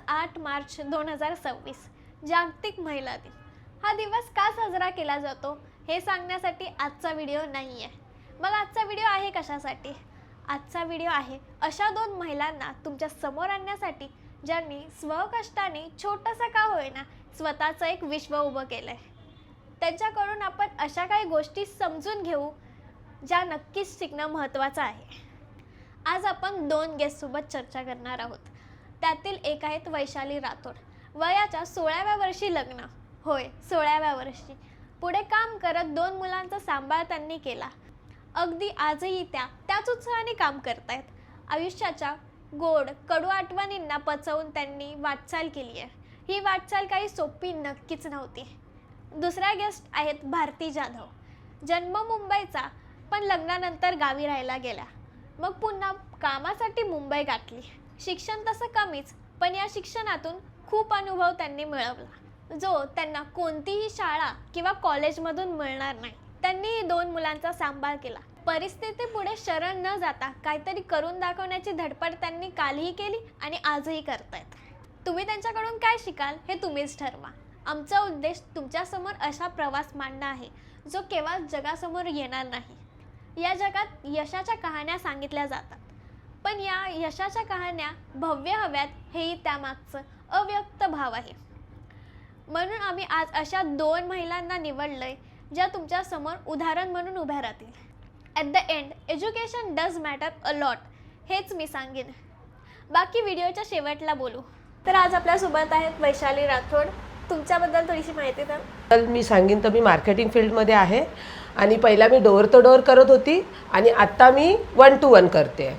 8 मार्च 2026 जागतिक महिला दिन। हा दिवस का साजरा केला जातो हे सांगण्यासाठी आजचा व्हिडिओ नाही आहे। मग आजचा व्हिडिओ आहे कशासाठी? आजचा व्हिडिओ आहे अशा दोन महिलांना तुमच्या समोर आणण्यासाठी ज्यांनी स्वकष्टाने छोटंसं का होईना स्वतःचं एक विश्व उभं केलंय। त्यांच्याकडून आपण अशा काही गोष्टी समजून घेऊ ज्या नक्कीच शिकणं महत्त्वाचं आहे। आज आपण दोन गेस्ट सोबत चर्चा करणार आहोत। त्यातील एक आहेत वैशाली राठोड, वयाच्या 16व्या वर्षी लग्न, होय 16व्या वर्षी, पुढे काम करत दोन मुलांचा सांभाळ त्यांनी केला। अगदी आजही त्याच उत्साहाने काम करतायत। आयुष्याच्या गोड कडू आठवणींना पचवून त्यांनी वाटचाल केली आहे। ही वाटचाल काही सोपी नक्कीच नव्हती। दुसऱ्या गेस्ट आहेत भारती जाधव, जन्म मुंबईचा पण लग्नानंतर गावी राहायला गेल्या, मग पुन्हा कामासाठी मुंबई गाठली। शिक्षण तसं कमीच, पण या शिक्षणातून खूप अनुभव त्यांनी मिळवला जो त्यांना कोणतीही शाळा किंवा कॉलेजमधून मिळणार नाही। त्यांनी दोन मुलांचा सांभाळ केला। परिस्थितीपुढे शरण न जाता काहीतरी करून दाखवण्याची धडपड त्यांनी कालही केली आणि आजही करतायत। तुम्ही त्यांच्याकडून काय शिकाल हे तुम्हीच ठरवा। आमचा उद्देश तुमच्यासमोर असा प्रवास मांडणं आहे जो केवळ जगासमोर येणार नाही। या जगात यशाच्या कहाण्या सांगितल्या जातात, पण या यशाच्या कहाण्या भव्य हव्यात हेही त्यामागचं अव्यक्त भाव आहे। म्हणून आम्ही आज अशा दोन महिलांना निवडलंय ज्या तुमच्या समोर उदाहरण म्हणून उभ्या राहतील। At the end education does matter a lot, हेच मी सांगेन। बाकी व्हिडिओच्या शेवटला बोलू। तर आज आपल्यासोबत आहेत वैशाली राठोड। तुमच्याबद्दल थोडीशी माहिती द्या। तर मी सांगेन तर मी मार्केटिंग फील्डमध्ये आहे आणि पहिला मी डोअर टू डोअर करत होती आणि आत्ता मी 1 to 1 करते आहे।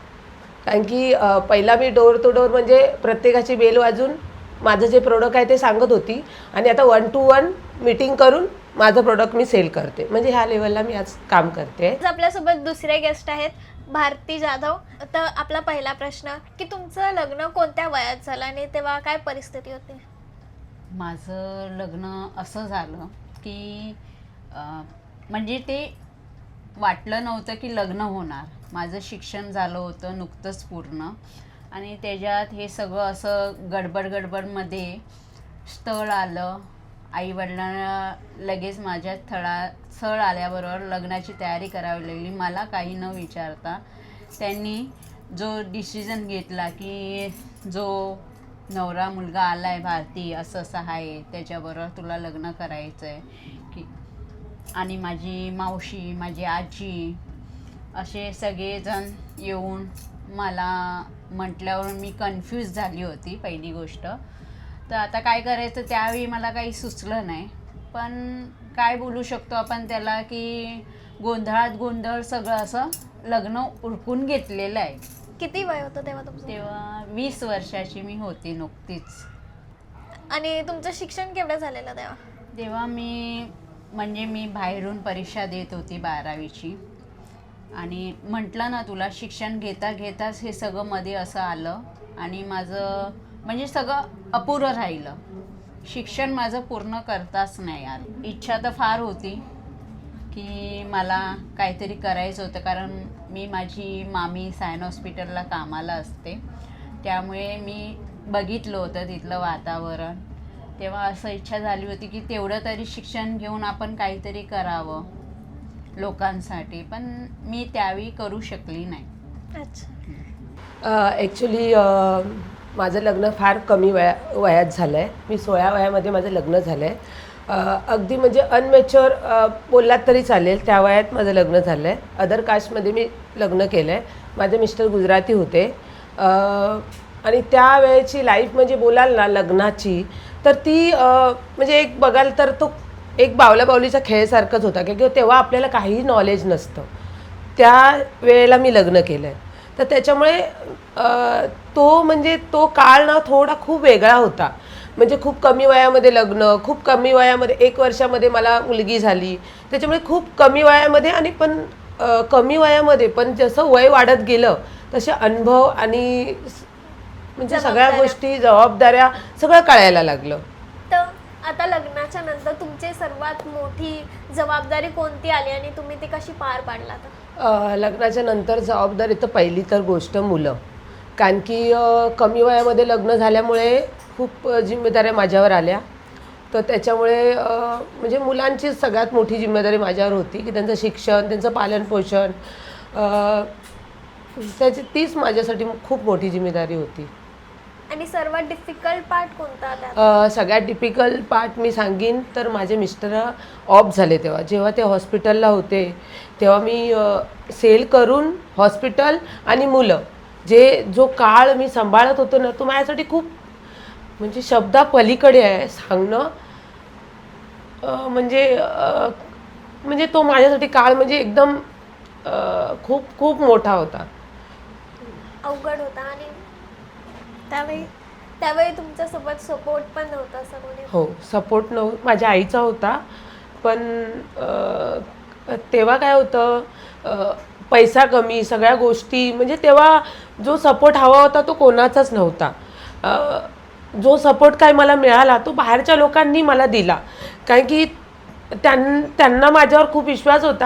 कारण की पहिला मी डोअर टू डोअर म्हणजे प्रत्येकाची बेल वाजून माझं जे प्रोडक्ट आहे ते सांगत होती आणि आता 1 to 1 मीटिंग करून माझं प्रोडक्ट मी सेल करते। म्हणजे ह्या लेवलला मी आज काम करते। आपल्यासोबत दुसरे गेस्ट आहेत भारती जाधव। तर आपला पहिला प्रश्न की तुमचं लग्न कोणत्या वयात झालं आणि तेव्हा काय परिस्थिती होती? माझं लग्न असं झालं की म्हणजे ते वाटलं नव्हतं की लग्न होणार। माझं शिक्षण झालं होतं नुकतंच पूर्ण आणि त्याच्यात हे सगळं असं गडबडमध्ये स्थळ आलं। आईवडिलांना लगेच माझ्या स्थळ आल्याबरोबर लग्नाची तयारी करावी लागली। मला काही न विचारता त्यांनी जो डिसिजन घेतला की जो नवरा मुलगा आला आहे भारती असं आहे त्याच्याबरोबर तुला लग्न करायचं आहे की, आणि माझी मावशी माझी आजी असे सगळेजण येऊन मला म्हटल्यावर मी कन्फ्यूज झाली होती पहिली गोष्ट। तर आता काय करायचं त्यावेळी मला काही सुचलं नाही, पण काय बोलू शकतो आपण त्याला की गोंधळात गोंधळ सगळं असं लग्न उरकून घेतलेलं आहे। किती वय होतं तेव्हा तुमचं? तेव्हा 20 वर्षाची मी होती नुकतीच। आणि तुमचं शिक्षण केवढं झालेलं तेव्हा? तेव्हा मी बाहेरून परीक्षा देत होती 12वीची आणि म्हटलं ना तुला शिक्षण घेताच हे सगळं मध्ये असं आलं आणि माझं म्हणजे सगळं अपुरं राहिलं। शिक्षण माझं पूर्ण करताच नाही आलं। इच्छा तर फार होती की मला काहीतरी करायचं होतं, कारण मी माझी मामी सायन हॉस्पिटलला कामाला असते, त्यामुळे मी बघितलं होतं तिथलं वातावरण। तेव्हा असं इच्छा झाली होती की तेवढं तरी शिक्षण घेऊन आपण काहीतरी करावं लोकांसाठी, पण मी त्यावेळी करू शकली नाही। अच्छा। ॲक्च्युली माझं लग्न फार कमी वयात झालं आहे। मी 16 वयामध्ये माझं लग्न झालं आहे। अगदी म्हणजे अनमॅच्युअर बोललात तरी चालेल, त्या वयात माझं लग्न झालं आहे। अदर कास्टमध्ये मी लग्न केलं आहे। माझे मिस्टर गुजराती होते आणि त्यावेळेची लाईफ म्हणजे बोलाल ना लग्नाची तर ती म्हणजे एक बघाल तर तो एक बावलाबावलीचा खेळसारखंच होता, की तेव्हा आपल्याला काहीही नॉलेज नसतं। त्या वेळेला मी लग्न केलं आहे, तर त्याच्यामुळे तो काळ ना थोडा खूप वेगळा होता। म्हणजे खूप कमी वयामध्ये लग्न, खूप कमी वयामध्ये 1 वर्षामध्ये मला मुलगी झाली, त्याच्यामुळे खूप कमी वयामध्ये आणि पण कमी वयामध्ये पण जसं वय वाढत गेलं तसे अनुभव आणि म्हणजे सगळ्या गोष्टी जबाबदाऱ्या सगळं कळायला लागलं। तर आता लग्नाच्या नंतर तुमची सर्वात मोठी जबाबदारी कोणती आली आणि तुम्ही ती कशी पार पाडलात? लग्नाच्या नंतर जबाबदारी तर पहिली तर गोष्ट मुलं, कारण की कमी वयामध्ये लग्न झाल्यामुळे खूप जिम्मेदाऱ्या माझ्यावर आल्या. तर त्याच्यामुळे म्हणजे मुलांची सगळ्यात मोठी जिम्मेदारी माझ्यावर होती की त्यांचं शिक्षण, त्यांचं पालनपोषण, तीच माझ्यासाठी खूप मोठी जिम्मेदारी होती. आणि सर्वात डिफिकल्ट पार्ट कोणता त्यात? सगळ्यात डिफिकल्ट पार्ट मी सांगीन तर माझे मिस्टर ऑफ झाले जेव्हा ते हॉस्पिटलला होते तेव्हा मी सेल करून हॉस्पिटल आणि मुलं जो काळ मी सांभाळत होतो ना, तो माझ्यासाठी खूप म्हणजे शब्दा पलीकडे आहे सांगणं. म्हणजे तो माझ्यासाठी काळ म्हणजे एकदम खूप खूप मोठा होता, अवघड होता. आणि त्यावेळी तुमच्यासोबत सपोर्ट पण नव्हता असं कोणी? हो, सपोर्ट माझ्या आईचा होता. पण तेव्हा काय होतं, पैसा कमी, सगळ्या गोष्टी, म्हणजे तेव्हा जो सपोर्ट हवा होता तो कोणाचाच नव्हता. जो सपोर्ट काय मला मिळाला तो बाहेरच्या लोकांनी मला दिला, कारण की त्यांना माझ्यावर खूप विश्वास होता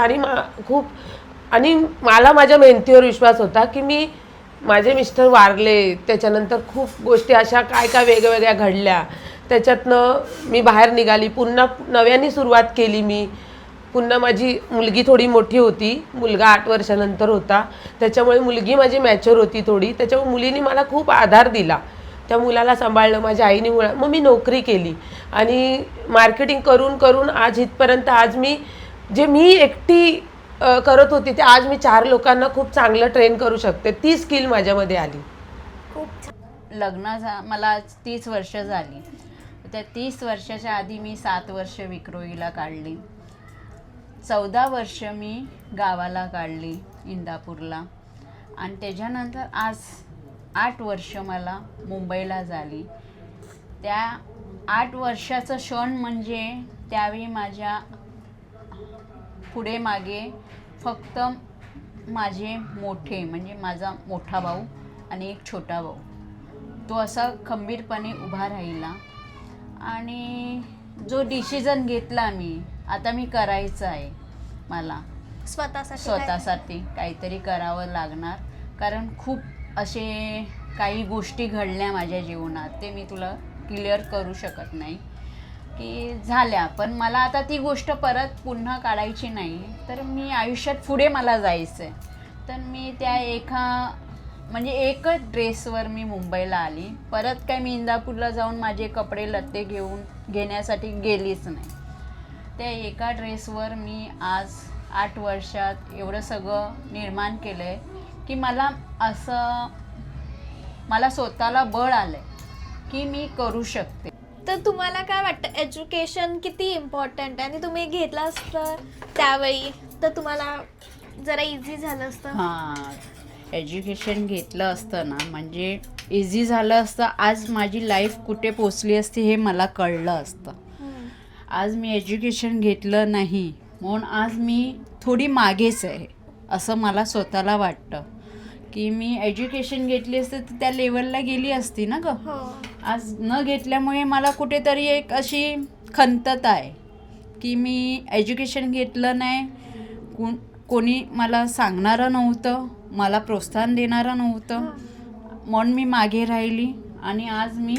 आणि मला माझ्या मेहनतीवर विश्वास होता की माझे मिस्टर वारले त्याच्यानंतर खूप गोष्टी अशा काय वेगवेगळ्या घडल्या. त्याच्यातनं मी बाहेर निघाली, पुन्हा नव्याने सुरुवात केली मी. पुन्हा माझी मुलगी थोडी मोठी होती, मुलगा 8 वर्षानंतर होता, त्याच्यामुळे मुलगी माझी मॅच्युअर होती थोडी, त्याच्यामुळे मुलीने मला खूप आधार दिला. त्या मुलाला सांभाळलं माझ्या आईने. मग मी नोकरी केली आणि मार्केटिंग करून करून आज इथपर्यंत, आज मी एकटी करत होती ते आज मी 4 लोकांना खूप चांगलं ट्रेन करू शकते. ती स्किल माझ्यामध्ये आली. खूप छान. मला आज 30 वर्ष झाली. त्या 30 वर्षाच्या आधी मी 7 वर्ष विक्रोळीला काढली, 14 वर्ष मी गावाला काढली इंदापूरला, आणि त्याच्यानंतर आज 8 वर्ष मला मुंबईला झाली. त्या 8 वर्षाचं क्षण म्हणजे त्यावेळी माझ्या पुढे मागे फक्त माझे मोठे म्हणजे माझा मोठा भाऊ आणि एक छोटा भाऊ, तो असा खंबीरपणे उभा राहिला. आणि जो डिसिजन घेतला आता मी करायचं आहे, मला स्वतःसाठी काहीतरी करावं लागणार, कारण खूप असे काही गोष्टी घडल्या माझ्या जीवनात, ते मी तुला क्लिअर करू शकत नाही की झाल्या. पण मला आता ती गोष्ट परत पुन्हा काढायची नाही, तर मी आयुष्यात पुढे मला जायचं आहे. तर मी त्या एकच ड्रेसवर मी मुंबईला आली. परत काय मी इंदापूरला जाऊन माझे कपडे लत्ते घेण्यासाठी गेलीच नाही. त्या एका ड्रेसवर मी आज 8 वर्षात एवढं सगळं निर्माण केलं आहे की मला स्वतःला बळ आलं आहे की मी करू शकते. तर तुम्हाला काय वाटतं, एज्युकेशन किती इम्पॉर्टंट आहे? आणि तुम्ही घेतलं असतं त्यावेळी तर तुम्हाला जरा इझी झालं असतं? हां, एज्युकेशन घेतलं असतं ना म्हणजे इझी झालं असतं. आज माझी लाईफ कुठे पोचली असती हे मला कळलं असतं. आज मी एज्युकेशन घेतलं नाही म्हणून आज मी थोडी मागेच आहे असं मला स्वतःला वाटतं की मी एज्युकेशन घेतली असते तर त्या लेवलला गेली असती ना गं. आज न घेतल्यामुळे मला कुठेतरी एक अशी खंतता आहे की मी एज्युकेशन घेतलं नाही, कोणी मला सांगणारं नव्हतं, मला प्रोत्साहन देणारं नव्हतं, म्हणून मी मागे राहिली. आणि आज मी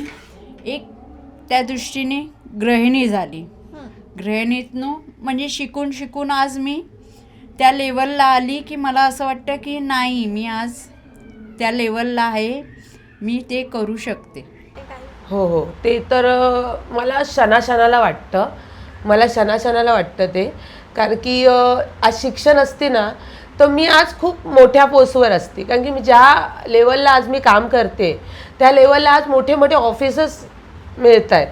एक त्या दृष्टीने गृहिणी झाली. गृहिणीतनं म्हणजे शिकून आज मी त्या लेवलला आली की मला असं वाटतं की नाही, मी आज त्या लेवलला आहे, मी ते करू शकते. हो, ते तर मला क्षणाक्षणाला वाटतं ते, कारण की आज शिक्षण असते ना तर मी आज खूप मोठ्या पोस्टवर असते, कारण की मी ज्या लेवलला आज मी काम करते त्या लेवलला आज मोठे मोठे ऑफिसर्स मिळत आहेत.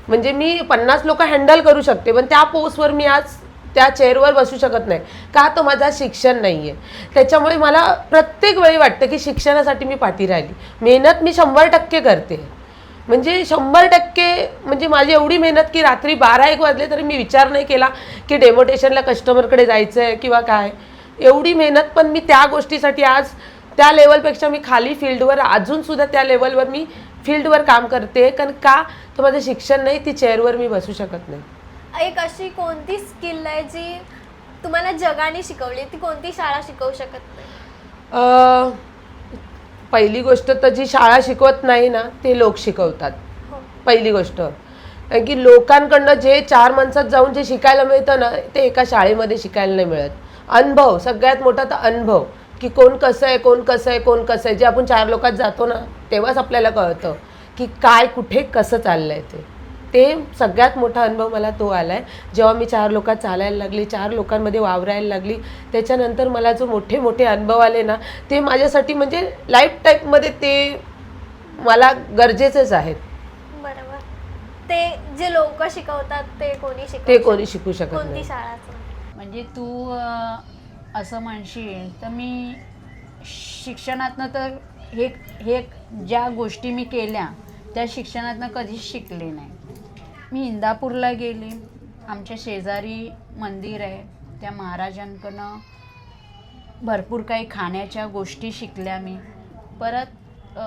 म्हणजे मी 50 लोक हँडल करू शकते, पण त्या पोस्टवर मी आज त्या चेअरवर बसू शकत नाही का, तर माझं शिक्षण नाही आहे. त्याच्यामुळे मला प्रत्येक वेळी वाटतं की शिक्षणासाठी मी पाठी राहिली. मेहनत मी 100% करते, म्हणजे 100%. म्हणजे माझी एवढी मेहनत की रात्री 12-1 वाजले तरी मी विचार नाही केला की डेमोटेशनला कस्टमरकडे जायचं आहे किंवा काय. एवढी मेहनत, पण मी त्या गोष्टीसाठी आज त्या लेवलपेक्षा मी खाली फील्डवर, अजूनसुद्धा त्या लेवलवर मी फील्डवर काम करते, कारण का तर माझं शिक्षण नाही, ती चेअरवर मी बसू शकत नाही. एक अशी कोणती स्किल आहे जी तुम्हाला जगाने शिकवली, ती कोणती शाळा शिकवू शकत नाही? पहिली गोष्ट तर जी शाळा शिकवत नाही ना ते लोक शिकवतात. पहिली गोष्ट. कारण की लोकांकडनं जे 4 माणसात जाऊन जे शिकायला मिळतं ना ते एका शाळेमध्ये शिकायला नाही मिळत. अनुभव सगळ्यात मोठा तर अनुभव, की कोण कसं आहे, कोण कसं आहे, कोण कसं आहे. जे आपण 4 लोकात जातो ना तेव्हाच आपल्याला कळतं की काय कुठे कसं चाललं आहे. ते सगळ्यात मोठा अनुभव मला तो आला आहे जेव्हा मी 4 लोकात चालायला लागली, 4 लोकांमध्ये वावरायला लागली. त्याच्यानंतर मला जो मोठे मोठे अनुभव आले ना ते माझ्यासाठी म्हणजे लाईफ टाईममध्ये ते मला गरजेचेच आहेत. बरोबर. ते जे लोक शिकवतात ते कोणी ते कोणी शिकू शकत कोणती नाही. शाळाच म्हणजे तू असं म्हणशील तर मी शिक्षणातनं तर हे हे ज्या गोष्टी मी केल्या त्या शिक्षणातनं कधीच शिकले नाही. मी इंदापूरला गेले, आमच्या शेजारी मंदिर आहे, त्या महाराजांकडनं भरपूर काही खाण्याच्या गोष्टी शिकल्या मी. परत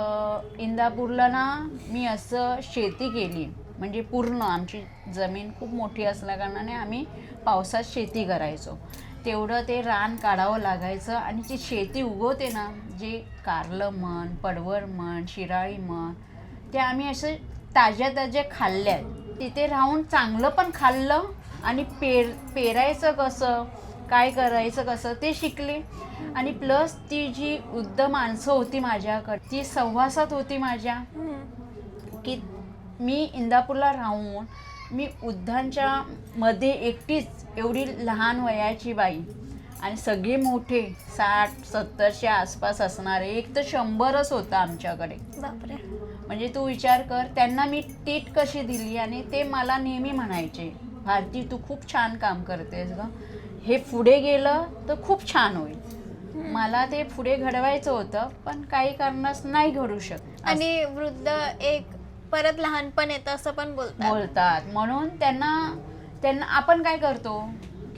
इंदापूरला ना मी असं शेती केली, म्हणजे पूर्ण आमची जमीन खूप मोठी असल्याकारणाने आम्ही पावसात शेती करायचो. तेवढं ते रान काढावं लागायचं आणि ती शेती उगवते ना, जे कारलं म्हण, पडवळ म्हण, शिराळी म्हण, ते आम्ही असे ताज्या ताज्या खाल्ल्यात. तिथे राहून चांगलं पण खाल्लं आणि पेरायचं कसं, काय करायचं कसं ते शिकले. आणि प्लस ती जी वृद्ध माणसं होती माझ्याकडे, ती सहवासात होती माझ्या, की मी इंदापूरला राहून मी वृद्धांच्या मध्ये एकटीच एवढी लहान वयाची बाई आणि सगळे मोठे 60-70च्या आसपास असणारे, एक तर 100च होता आमच्याकडे. बापरे. म्हणजे तू विचार कर त्यांना मी टीट कशी दिली. आणि ते मला नेहमी म्हणायचे, भारती तू खूप छान काम करतेस ग, हे पुढे गेलं तर खूप छान होईल. मला ते पुढे घडवायचं होतं पण काही कारणास नाही घडू शकत. आणि वृद्ध एक परत लहानपण येतं असं पण बोलतात. म्हणून त्यांना आपण काय करतो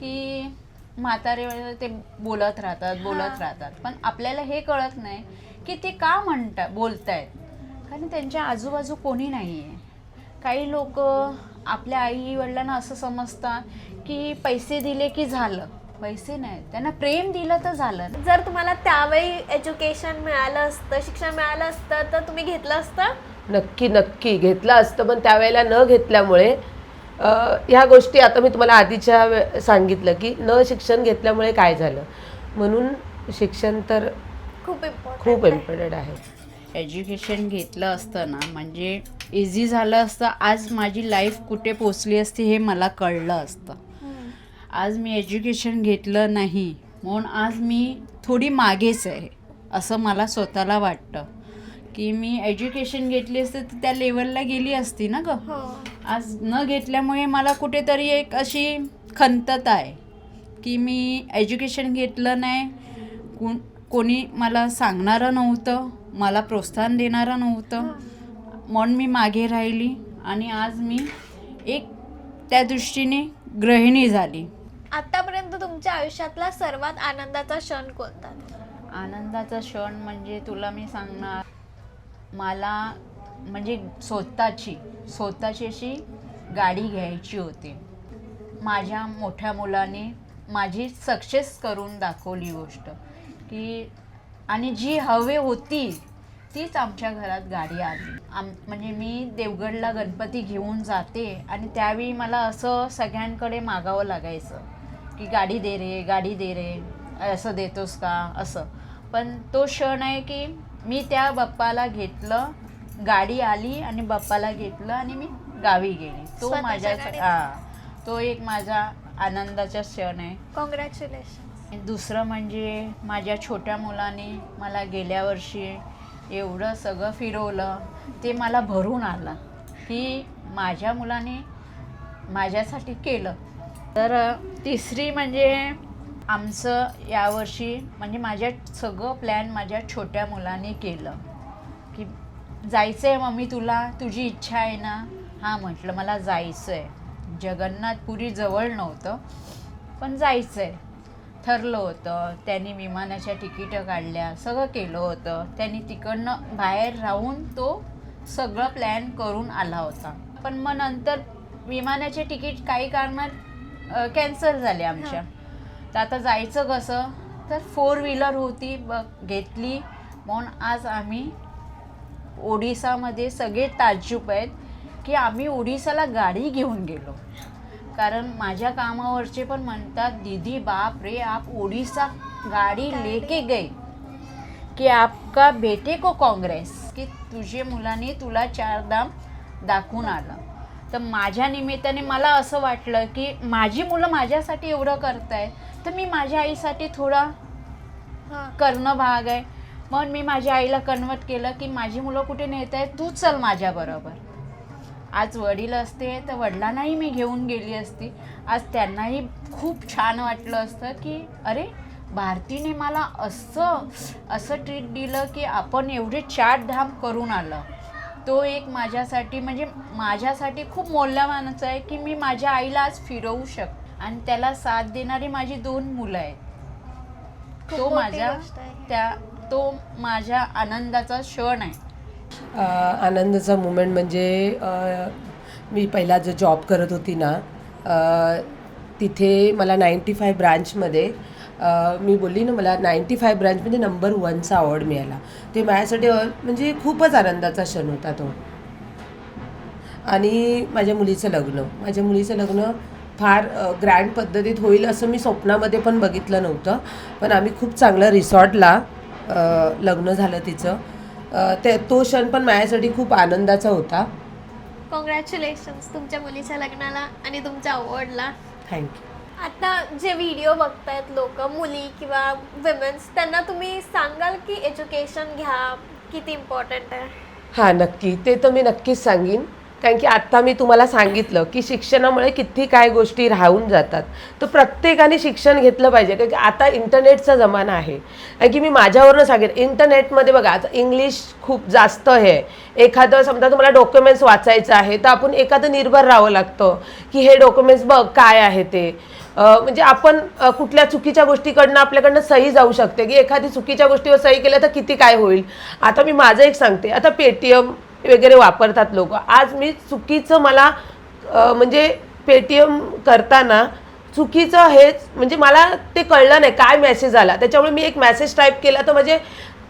की म्हातारे ते बोलत राहतात पण आपल्याला हे कळत नाही की ते का बोलतायत. कारण त्यांच्या आजूबाजू कोणी नाही आहे. काही लोक आपल्या आई वडिलांना असं समजतात की पैसे दिले की झालं. पैसे नाही, त्यांना प्रेम दिलं तर झालं. जर तुम्हाला त्यावेळी एज्युकेशन मिळालं असतं, शिक्षण मिळालं असतं तर तुम्ही घेतलं असतं? नक्की घेतलं असतं. पण त्यावेळेला न घेतल्यामुळे ह्या गोष्टी आता मी तुम्हाला आधीच्या सांगितलं की न शिक्षण घेतल्यामुळे काय झालं. म्हणून शिक्षण तर खूप इम्पॉर्टंट आहे. एज्युकेशन घेतलं असतं ना म्हणजे इझी झालं असतं. आज माझी लाईफ कुठे पोचली असती हे मला कळलं असतं. आज मी एज्युकेशन घेतलं नाही म्हणून आज मी थोडी मागेच आहे असं मला स्वतःला वाटतं. की मी एज्युकेशन घेतली असते तर त्या लेवलला गेली असती ना ग. आज न घेतल्यामुळे मला कुठेतरी एक अशी खंतता आहे की मी एज्युकेशन घेतलं नाही, कोणी मला सांगणारं नव्हतं, मला प्रोत्साहन देणारं नव्हतं, म्हणून मी मागे राहिली. आणि आज मी एक त्या दृष्टीने गृहिणी झाली. आतापर्यंत तुमच्या आयुष्यातला सर्वात आनंदाचा क्षण कोणता? आनंदाचा क्षण म्हणजे तुला मी सांगणार, मला म्हणजे स्वतःची अशी गाडी घ्यायची होती. माझ्या मोठ्या मुलाने माझी सक्सेस करून दाखवली गोष्ट की, आणि जी हवे होती तीच आमच्या घरात गाडी आली. म्हणजे मी देवगडला गणपती घेऊन जाते आणि त्यावेळी मला असं सगळ्यांकडे मागावं लागायचं की गाडी दे रे, असं देतोस का असं. पण तो क्षण आहे की मी त्या बाप्पाला घेतलं, गाडी आली आणि बाप्पाला घेतलं आणि मी गावी गेली. तो तो एक माझा आनंदाचा क्षण आहे. कॉंग्रॅच्युलेशन. दुसरं म्हणजे माझ्या छोट्या मुलाने मला गेल्या वर्षी एवढं सगळं फिरवलं, ते मला भरून आलं की माझ्या मुलाने माझ्यासाठी केलं. तर तिसरी म्हणजे आमचं यावर्षी म्हणजे माझ्या सगळं प्लॅन माझ्या छोट्या मुलाने केलं की जायचं आहे मम्मी तुला, तुझी इच्छा आहे ना. हां म्हटलं मला जायचं आहे. जगन्नाथपुरी जवळ नव्हतं पण जायचं आहे ठरलं होतं. त्यांनी विमानाच्या तिकीटं काढल्या, सगळं केलं होतं. त्यांनी तिकडनं बाहेर राहून तो सगळं प्लॅन करून आला होता. पण मग नंतर विमानाचे तिकीट काही कारणात कॅन्सल झाले आमच्या. तर आता जायचं कसं, तर 4 व्हीलर होती घेतली. म्हणून आज आम्ही ओडिसामध्ये सगळे ताज्जुब आहेत की आम्ही ओडिसाला गाडी घेऊन गेलो. कारण माझ्या कामावरचे पण म्हणतात, दीदी बाप रे आप ओडिसा गाडी लेके गए की आपका बेटे को काँग्रेस, की तुझे मुलांनी तुला 4 धाम दाखवून आलं. तर माझ्या निमित्ताने मला असं वाटलं की माझी मुलं माझ्यासाठी एवढं करताय, तर मी माझ्या आईसाठी थोडा हां करणं भाग आहे. मग मी माझ्या आईला कन्वर्ट केलं की माझी मुलं कुठे नेत आहेत, तू चल माझ्याबरोबर. आज वडील असते तर वडिलांनाही मी घेऊन गेली असती. आज त्यांनाही खूप छान वाटलं असतं की अरे भारतीने मला असं ट्रीट दिलं की आपण एवढे 4 धाम करून आलं. तो एक माझ्यासाठी म्हणजे माझ्यासाठी खूप मौल्यवानच आहे की मी माझ्या आईला आज फिरवू शकते. आणि त्याला साथ देणारी माझी 2 मुलं आहेत. खूप तो मोठी माझ्या गोष्ट आहे. तो माझ्या आनंदाचा क्षण आहे. आनंदाचा मुमेंट म्हणजे मी पहिला जो जॉब करत होती ना, तिथे मला 95 ब्रांचमध्ये मी बोलली ना, मला 95 ब्रांचमध्ये नंबर 1चा अवॉर्ड मिळाला. ते माझ्यासाठी म्हणजे खूपच आनंदाचा क्षण होता तो. आणि माझ्या मुलीचं लग्न फार ग्रँड पद्धतीत होईल असं मी स्वप्नामध्ये पण बघितलं नव्हतं. पण आम्ही खूप चांगलं रिसॉर्टला लग्न झालं तिचं. तो क्षण पण माझ्यासाठी खूप आनंदाचा होता. कॉंग्रॅच्युलेशन्स तुमच्या मुलीच्या लग्नाला आणि तुमच्या अवॉर्डला. थँक्यू. आता जे व्हिडिओ बघतायत लोक, मुली किंवा विमेन्स, त्यांना तुम्ही सांगाल की एज्युकेशन घ्या, किती इम्पॉर्टंट आहे? हां, नक्की. ते तर मी नक्कीच सांगीन. कारण की आत्ता मी तुम्हाला सांगितलं की शिक्षणामुळे किती काय गोष्टी राहून जातात. तर प्रत्येकाने शिक्षण घेतलं पाहिजे. कारण की आता इंटरनेटचा जमाना आहे. कारण की मी माझ्यावरनं सांगेन, इंटरनेटमध्ये बघा आता इंग्लिश खूप जास्त आहे. एखादं समजा तुम्हाला डॉक्युमेंट्स वाचायचं आहे तर आपण एखादं निर्भर राहावं लागतं की हे डॉक्युमेंट्स बघ काय आहे ते. म्हणजे आपण कुठल्या चुकीच्या गोष्टीकडनं आपल्याकडनं सही जाऊ शकते की एखादी चुकीच्या गोष्टीवर सही केलं तर किती काय होईल. आता मी माझं एक सांगते, आता पेटीएम वगैरे वापरतात लोक. आज मी चुकीचं मला म्हणजे पेटीएम करताना चुकीचं हेच म्हणजे मला ते कळलं नाही काय मेसेज आला. त्याच्यामुळे मी एक मेसेज टाईप केला तर म्हणजे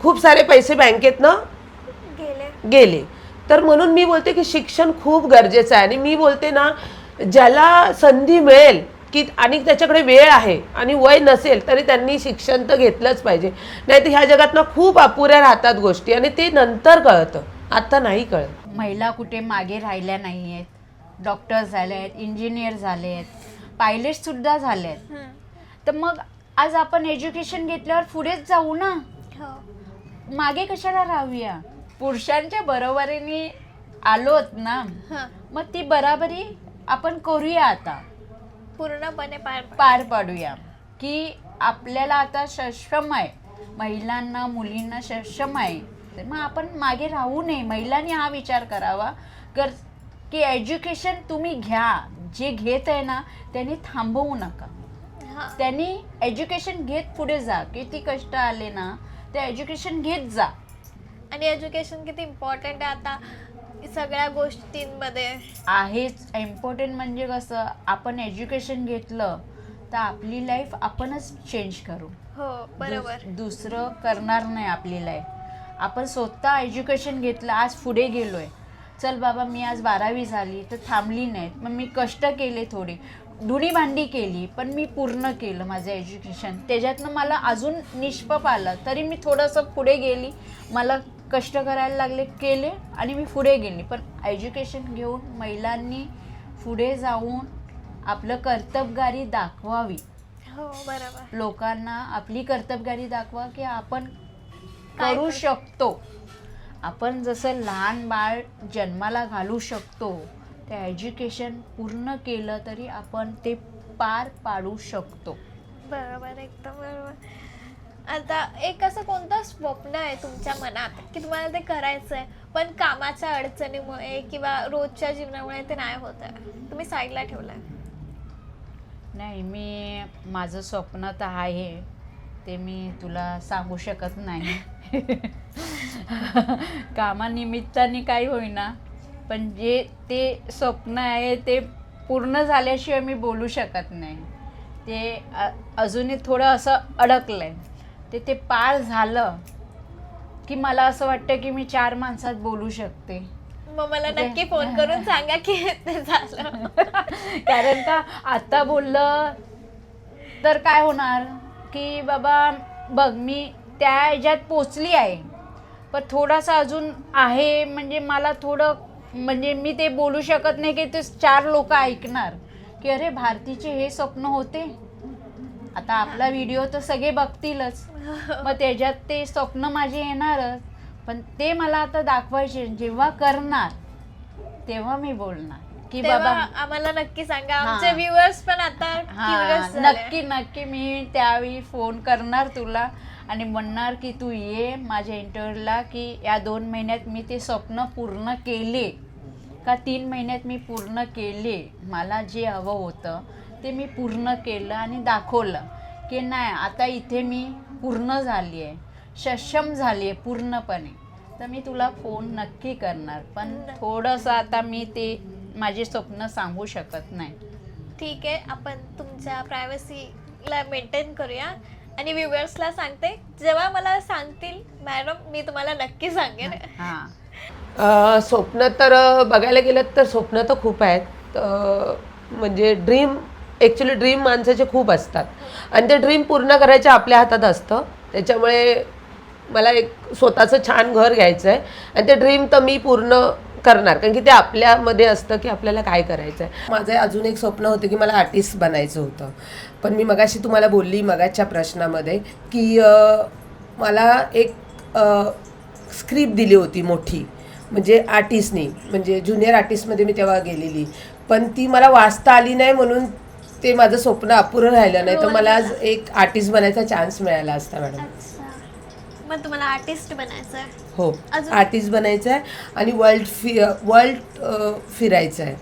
खूप सारे पैसे बँकेतनं गेले. तर म्हणून मी बोलते की शिक्षण खूप गरजेचं आहे. आणि मी बोलते ना, ज्याला संधी मिळेल की आणि त्याच्याकडे वेळ आहे आणि वय नसेल तरी त्यांनी शिक्षण तर घेतलंच पाहिजे. नाही तर ह्या जगात ना खूप अपुऱ्या राहतात गोष्टी आणि ते नंतर कळतं, आता नाही कळत. महिला कुठे मागे राहिल्या नाही आहेत. डॉक्टर झाले आहेत, इंजिनियर झाले आहेत, पायलटसुद्धा झाले आहेत. तर मग आज आपण एज्युकेशन घेतल्यावर पुढेच जाऊ ना, मागे कशाला राहूया. पुरुषांच्या बरोबरीने आलोत ना, मग ती बराबरी आपण करूया. आता पूर्णपणे पार पाडूया की आपल्याला आता सक्षम आहे, महिलांना मुलींना सक्षम आहे. तर मग आपण मागे राहू नये. महिलांनी हा विचार करावा की एज्युकेशन तुम्ही घ्या. जे घेत आहे ना त्यांनी थांबवू नका. त्यांनी एज्युकेशन घेत पुढे जा. किती कष्ट आले ना ते एज्युकेशन घेत जा. आणि एज्युकेशन किती इम्पॉर्टंट आहे आता सगळ्या गोष्टींमध्ये आहेच. इम्पॉर्टंट म्हणजे कसं, आपण एज्युकेशन घेतलं तर आपली लाईफ आपणच चेंज करू. हो बरोबर. दुसरं करणार नाही आपली लाईफ. आपण स्वतः एज्युकेशन घेतलं, आज पुढे गेलोय. चल बाबा, मी आज 12वी झाली तर थांबली नाहीत. मग मी कष्ट केले, थोडी धुणी भांडी केली, पण मी पूर्ण केलं माझं एज्युकेशन. त्याच्यातनं मला अजून निष्पाप आलं तरी मी थोडंसं पुढे गेली. मला कष्ट करायला लागले, केले आणि मी पुढे गेली. पण एज्युकेशन घेऊन महिलांनी पुढे जाऊन आपलं कर्तबगारी दाखवावी. हो बरोबर. लोकांना आपली कर्तबगारी दाखवा की आपण करू शकतो. आपण जसं लहान बाळ जन्माला घालू शकतो, ते एज्युकेशन पूर्ण केलं तरी आपण ते पार पाडू शकतो. बरोबर, एकदम बरोबर. आता एक असं कोणतं स्वप्न आहे तुमच्या मनात की तुम्हाला ते करायचं आहे पण कामाच्या अडचणीमुळे किंवा रोजच्या जीवनामुळे ते नाही होत आहे, तुम्ही साईडला ठेवलं आहे? नाही, मी माझं स्वप्न तर आहे, ते मी तुला सांगू शकत नाही. कामानिमित्ताने काही होईना, पण जे ते स्वप्न आहे ते पूर्ण झाल्याशिवाय मी बोलू शकत नाही. ते अजूनही थोडं असं अडकलं आहे. ते पार झालं की मला असं वाटतं की मी 4 माणसात बोलू शकते. मग मला नक्की फोन करून सांगा की ते झालं. कारण का आता बोललं तर काय होणार की बाबा बघ मी त्या ह्याच्यात पोचली आहे, पण थोडासा अजून आहे. म्हणजे मला थोडं म्हणजे मी ते बोलू शकत नाही की ते 4 लोक ऐकणार की अरे भारतीचे हे स्वप्न होते. आता आपला व्हिडिओ तर सगळे बघतीलच, मग त्याच्यात ते स्वप्न माझे येणारच. पण ते मला आता दाखवायचे, जेव्हा करणार तेव्हा मी बोलणार की तेव्हा बाबा आम्हाला नक्की सांगा. हा. आमचे व्ह्युअर्स पण आता हा curious झाले. नक्की नक्की मी त्यावेळी फोन करणार तुला आणि म्हणणार की तू ये माझ्या इंटरव्ह्यूला, की या 2 महिन्यात मी ते स्वप्न पूर्ण केले का 3 महिन्यात मी पूर्ण केले. मला जे हवं होतं ते मी पूर्ण केलं आणि दाखवलं की नाही आता इथे मी पूर्ण झाली आहे, सक्षम झाली आहे पूर्णपणे. तर मी तुला फोन नक्की करणार, पण थोडंसं आता मी ते माझे स्वप्न सांगू शकत नाही. ठीक आहे, आपण तुमच्या प्रायव्हसीला मेंटेन करूया आणि व्ह्युअर्सला सांगते जेव्हा मला सांगतील मॅडम मी तुम्हाला नक्की सांगेन. हां स्वप्न तर बघायला गेलं तर स्वप्न तर खूप आहेत. म्हणजे ॲक्च्युली ड्रीम माणसाचे खूप असतात आणि ते ड्रीम पूर्ण करायचे आपल्या हातात असतं. त्याच्यामुळे मला एक स्वतःचं छान घर घ्यायचं आहे आणि ते ड्रीम तर मी पूर्ण करणार, कारण की ते आपल्यामध्ये असतं की आपल्याला काय करायचं आहे. माझं अजून एक स्वप्न होतं की मला आर्टिस्ट बनायचं होतं, पण मी मगाशी तुम्हाला बोलली मगाच्या प्रश्नामध्ये की मला एक स्क्रिप्ट दिली होती मोठी, म्हणजे आर्टिस्टनी, म्हणजे ज्युनियर आर्टिस्टमध्ये मी तेव्हा गेलेली, पण ती मला वाचता आली नाही म्हणून ते माझं स्वप्न अपुरं राहिलं. नाही तर मला आज एक आर्टिस्ट बनायचा चान्स मिळाला असता मॅडम. अच्छा, मग तुम्हाला आर्टिस्ट बनायचं आहे? हो, अजून? आर्टिस्ट बनायचं आहे आणि वर्ल्ड फिरायचं आहे.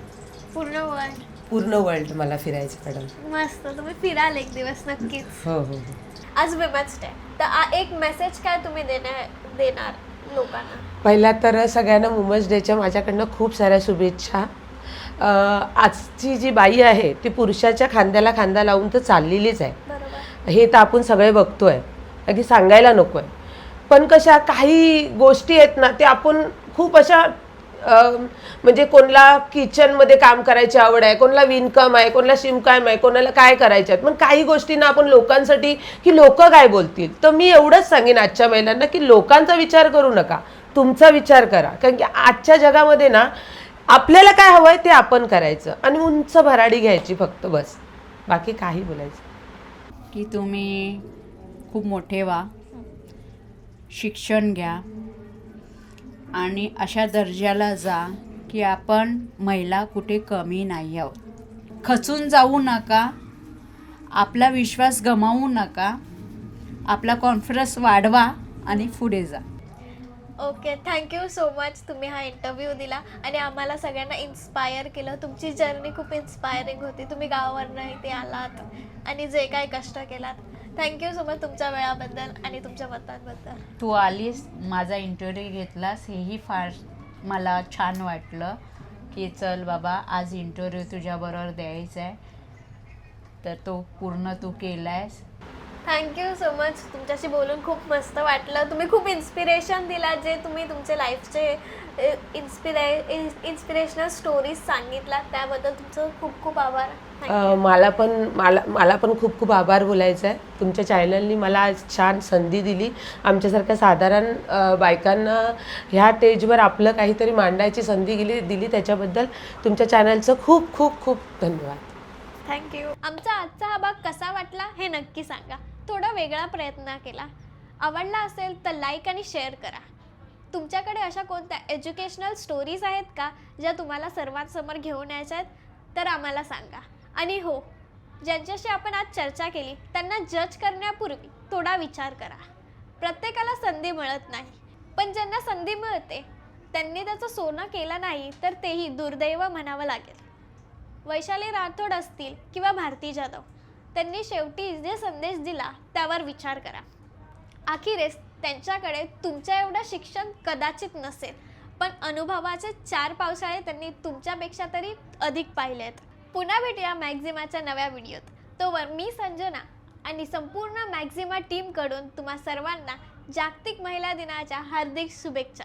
पूर्ण वर्ल्ड मला फिरायचं मॅडम. मस्त, तुम्ही फिराल एक दिवस नक्कीच. हो हो. आज विमेन्स डे, तर एक मेसेज काय तुम्ही देणार लोकांना? पहिला तर सगळ्यांना वुमन्स डेच्या माझ्याकडनं खूप साऱ्या शुभेच्छा. आजची जी बाई आहे ती पुरुषाच्या खांद्याला खांदा लावून तर चाललेलीच आहे, बरोबर. हे तर आपण सगळे बघतोय, अगदी सांगायला नको आहे. पण कशा काही गोष्टी आहेत ना, ते आपण खूप अशा म्हणजे कोणाला किचनमध्ये काम करायची आवड आहे, कोणाला विणकाम आहे, कोणाला शिवणकाम आहे, कोणाला काय करायचे आहेत. पण काही गोष्टींना आपण लोकांसाठी की लोक काय बोलतील. तर मी एवढंच सांगेन आजच्या महिलांना की लोकांचा विचार करू नका, तुमचा विचार करा. कारण की आजच्या जगामध्ये ना आपल्याला काय हवं आहे ते आपण करायचं आणि उंच भराडी घ्यायची फक्त, बस. बाकी काही बोलायचं की तुम्ही खूप मोठे व्हा, शिक्षण घ्या आणि अशा दर्जाला जा की आपण महिला कुठे कमी नाही आहोत. खचून जाऊ नका, आपला विश्वास गमावू नका, आपला कॉन्फिडन्स वाढवा आणि पुढे जा. Okay, thank you so much. तुम्ही हा इंटरव्ह्यू दिला आणि आम्हाला सगळ्यांना इन्स्पायर केलं. तुमची जर्नी खूप इन्स्पायरिंग होती. तुम्ही गावावरनं इथे आलात आणि जे काही कष्ट केलात. थँक्यू सो मच तुमच्या वेळाबद्दल आणि तुमच्या मतांबद्दल. तू आलीस, माझा इंटरव्ह्यू घेतलास, हेही फार मला छान वाटलं की चल बाबा आज इंटरव्ह्यू तुझ्याबरोबर द्यायचा आहे, तर तो पूर्ण तू केला आहेस. Thank you so much. तुमच्याशी बोलून खूप मस्त वाटलं. तुम्ही खूप इन्स्पिरेशन दिला, जे तुम्ही तुमचे लाईफचे इन्स्पिरेशनल स्टोरीज सांगितला त्याबद्दल तुमचं खूप खूप आभार. मला पण खूप खूप आभार बोलायचा आहे. तुमच्या चॅनलनी मला आज छान संधी दिली. आमच्यासारख्या साधारण बायकांना ह्या स्टेजवर आपलं काहीतरी मांडायची संधी दिली त्याच्याबद्दल तुमच्या चॅनलचं खूप खूप खूप धन्यवाद. थँक्यू. आमचा आजचा हा भाग कसा वाटला हे नक्की सांगा. थोडा वेगळा प्रयत्न केला. आवडला असेल तर लाईक आणि शेअर करा. तुमच्याकडे अशा कोणत्या एज्युकेशनल स्टोरीज आहेत का ज्या तुम्हाला सर्वांसमोर घेऊन यायच्या आहेत, तर आम्हाला सांगा. आणि हो, ज्यांच्याशी आपण आज चर्चा केली त्यांना जज करण्यापूर्वी थोडा विचार करा. प्रत्येकाला संधी मिळत नाही, पण ज्यांना संधी मिळते त्यांनी त्याचं सोनं केलं नाही तर तेही दुर्दैव म्हणावं लागेल. वैशाली राठोड असतील किंवा भारती जाधव, त्यांनी शेवटी जे संदेश दिला त्यावर विचार करा. अखेरीस त्यांच्याकडे तुमच्या एवढं शिक्षण कदाचित नसेल, पण अनुभवाचे 4 पावसाळे त्यांनी तुमच्यापेक्षा तरी अधिक पाहिलेत. पुन्हा भेटूया मॅक्झिमाच्या नव्या व्हिडिओत. तोवर मी संजना आणि संपूर्ण मॅक्झिमा टीमकडून तुम्हा सर्वांना जागतिक महिला दिनाच्या हार्दिक शुभेच्छा.